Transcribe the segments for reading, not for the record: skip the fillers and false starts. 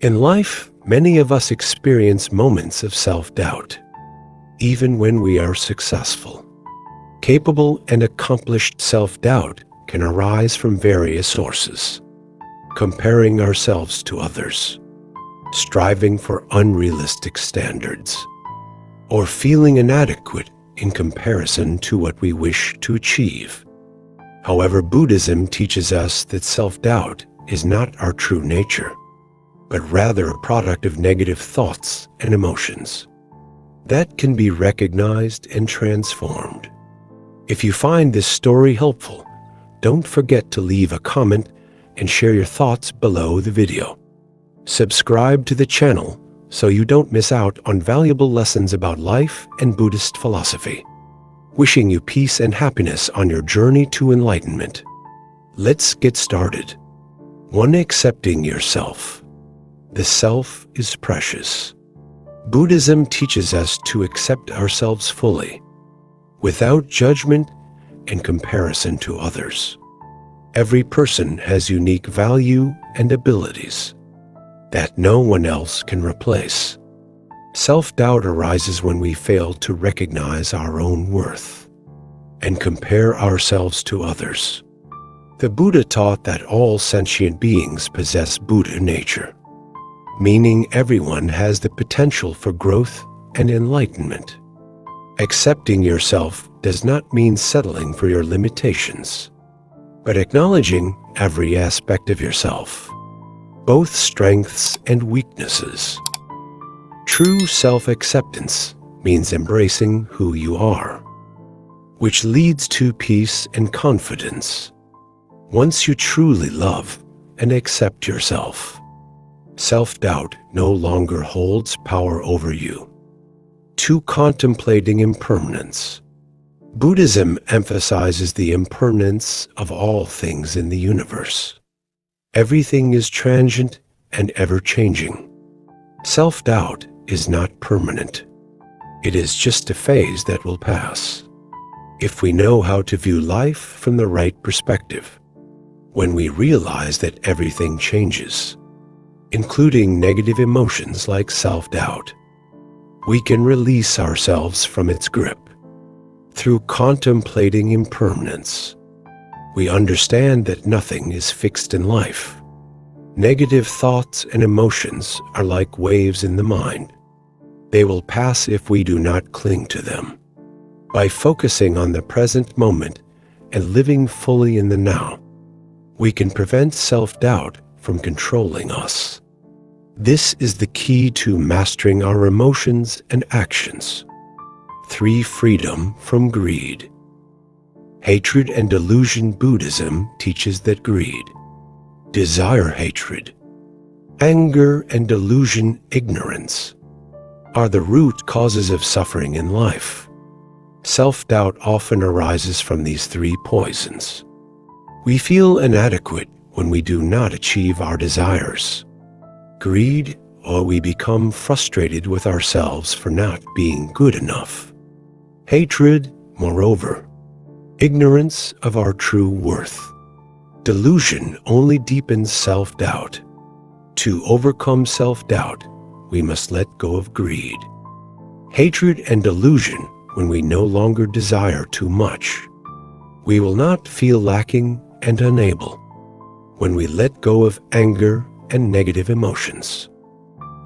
In life, many of us experience moments of self-doubt, even when we are successful. Capable and accomplished self-doubt can arise from various sources: comparing ourselves to others, striving for unrealistic standards, or feeling inadequate in comparison to what we wish to achieve. However, Buddhism teaches us that self-doubt is not our true nature, but rather a product of negative thoughts and emotions that can be recognized and transformed. If you find this story helpful, don't forget to leave a comment and share your thoughts below the video. Subscribe to the channel so you don't miss out on valuable lessons about life and Buddhist philosophy. Wishing you peace and happiness on your journey to enlightenment. Let's get started. 1. Accepting yourself. The self is precious. Buddhism teaches us to accept ourselves fully, without judgment and comparison to others. Every person has unique value and abilities that no one else can replace. Self-doubt arises when we fail to recognize our own worth and compare ourselves to others. The Buddha taught that all sentient beings possess Buddha nature, meaning everyone has the potential for growth and enlightenment. Accepting yourself does not mean settling for your limitations, but acknowledging every aspect of yourself, both strengths and weaknesses. True self-acceptance means embracing who you are, which leads to peace and confidence. Once you truly love and accept yourself, self-doubt no longer holds power over you. 2. Contemplating impermanence. Buddhism emphasizes the impermanence of all things in the universe. Everything is transient and ever-changing. Self-doubt is not permanent. It is just a phase that will pass. If we know how to view life from the right perspective, when we realize that everything changes, including negative emotions like self-doubt, we can release ourselves from its grip. Through contemplating impermanence, we understand that nothing is fixed in life. Negative thoughts and emotions are like waves in the mind. They will pass if we do not cling to them. By focusing on the present moment and living fully in the now, we can prevent self-doubt from controlling us. This is the key to mastering our emotions and actions. 3. Freedom from greed. Hatred and delusion. Buddhism teaches that greed, desire, hatred, anger, and delusion, ignorance, are the root causes of suffering in life. Self-doubt often arises from these 3 poisons. We feel inadequate when we do not achieve our desires. Greed, or we become frustrated with ourselves for not being good enough. Hatred, moreover, ignorance of our true worth. Delusion only deepens self-doubt. To overcome self-doubt, we must let go of greed. Hatred and delusion, when we no longer desire too much, we will not feel lacking and unable. When we let go of anger and negative emotions,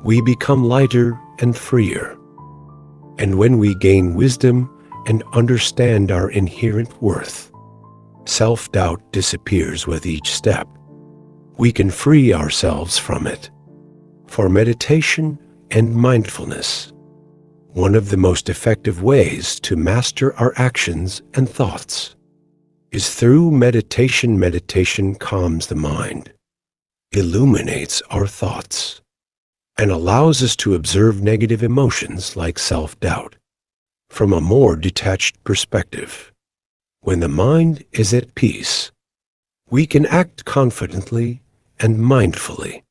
we become lighter and freer. And when we gain wisdom and understand our inherent worth, self-doubt disappears with each step. We can free ourselves from it. For meditation and mindfulness, one of the most effective ways to master our actions and thoughts is through meditation. Meditation calms the mind, illuminates our thoughts, and allows us to observe negative emotions like self-doubt from a more detached perspective. When the mind is at peace, we can act confidently and mindfully,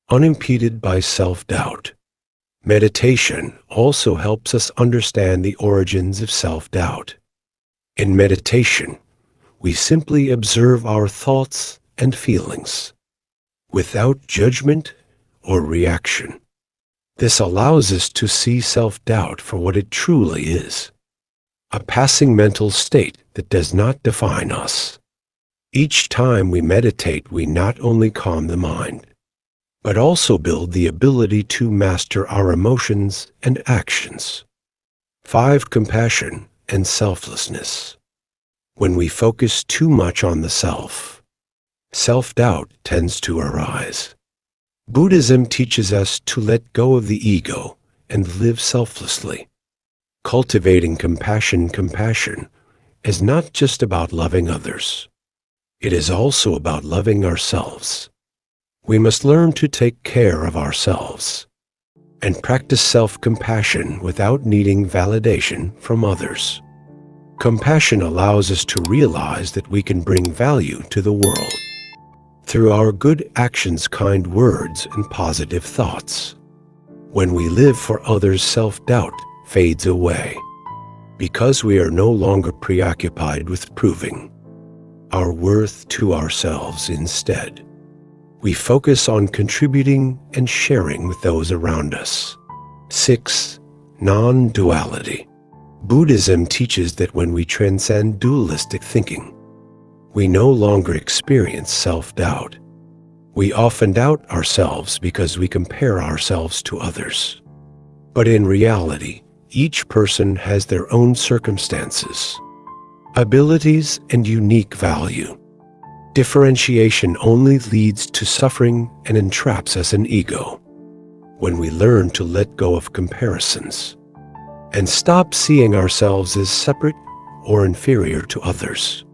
unimpeded by self-doubt. Meditation also helps us understand the origins of self-doubt. In meditation, we simply observe our thoughts and feelings without judgment or reaction. This allows us to see self-doubt for what it truly is, a passing mental state that does not define us. Each time we meditate, we not only calm the mind, but also build the ability to master our emotions and actions. 5. Compassion and selflessness. When we focus too much on the self, self-doubt tends to arise. Buddhism teaches us to let go of the ego and live selflessly. Cultivating compassion is not just about loving others. It is also about loving ourselves. We must learn to take care of ourselves and practice self-compassion without needing validation from others. Compassion allows us to realize that we can bring value to the world through our good actions, kind words, and positive thoughts. When we live for others, self-doubt fades away because we are no longer preoccupied with proving our worth to ourselves. Instead, we focus on contributing and sharing with those around us. 6. Non-duality. Buddhism teaches that when we transcend dualistic thinking, we no longer experience self-doubt. We often doubt ourselves because we compare ourselves to others. But in reality, each person has their own circumstances, abilities, and unique value. Differentiation only leads to suffering and entraps us in ego. When we learn to let go of comparisons and stop seeing ourselves as separate or inferior to others,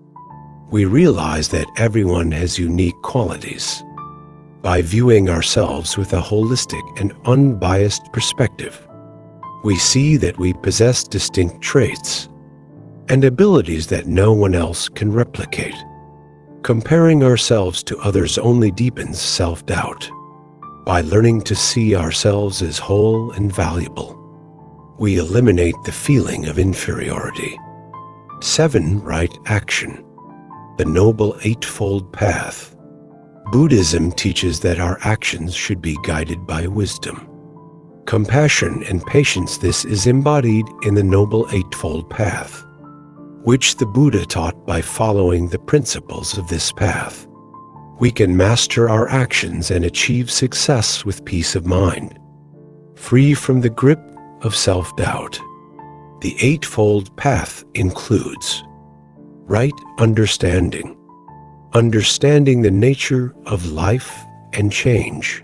we realize that everyone has unique qualities. By viewing ourselves with a holistic and unbiased perspective, we see that we possess distinct traits and abilities that no one else can replicate. Comparing ourselves to others only deepens self-doubt. By learning to see ourselves as whole and valuable, we eliminate the feeling of inferiority. 7. Right action. The Noble Eightfold Path. Buddhism teaches that our actions should be guided by wisdom, compassion, and patience. This is embodied in the Noble Eightfold Path, which the Buddha taught. By following the principles of this path, we can master our actions and achieve success with peace of mind, free from the grip of self-doubt. The Eightfold Path includes right understanding, understanding the nature of life and change;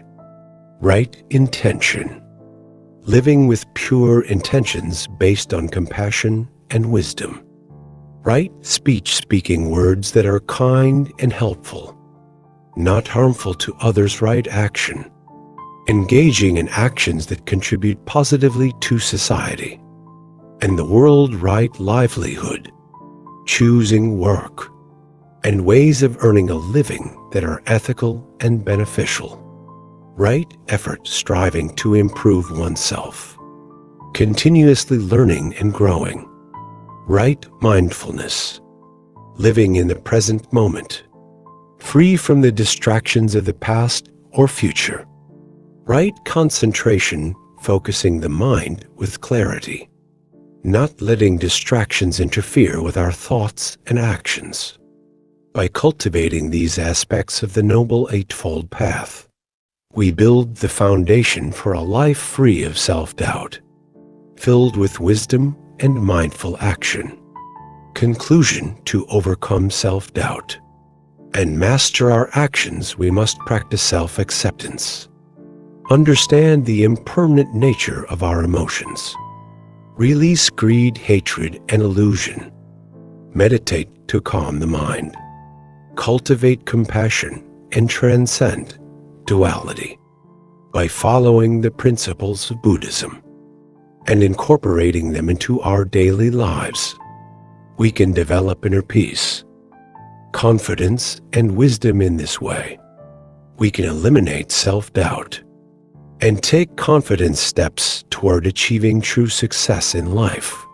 right intention, living with pure intentions based on compassion and wisdom; right speech, speaking words that are kind and helpful, not harmful to others; right action, engaging in actions that contribute positively to society and the world; right livelihood, choosing work and ways of earning a living that are ethical and beneficial; right effort, striving to improve oneself, continuously learning and growing; right mindfulness, living in the present moment, free from the distractions of the past or future; right concentration, focusing the mind with clarity, not letting distractions interfere with our thoughts and actions. By cultivating these aspects of the Noble Eightfold Path, we build the foundation for a life free of self-doubt, filled with wisdom and mindful action. Conclusion: to overcome self-doubt and master our actions, we must practice self-acceptance, understand the impermanent nature of our emotions, release greed, hatred, and illusion, meditate to calm the mind, cultivate compassion, and transcend duality. By following the principles of Buddhism and incorporating them into our daily lives, we can develop inner peace, confidence, and wisdom. In this way, we can eliminate self-doubt and take confident steps toward achieving true success in life.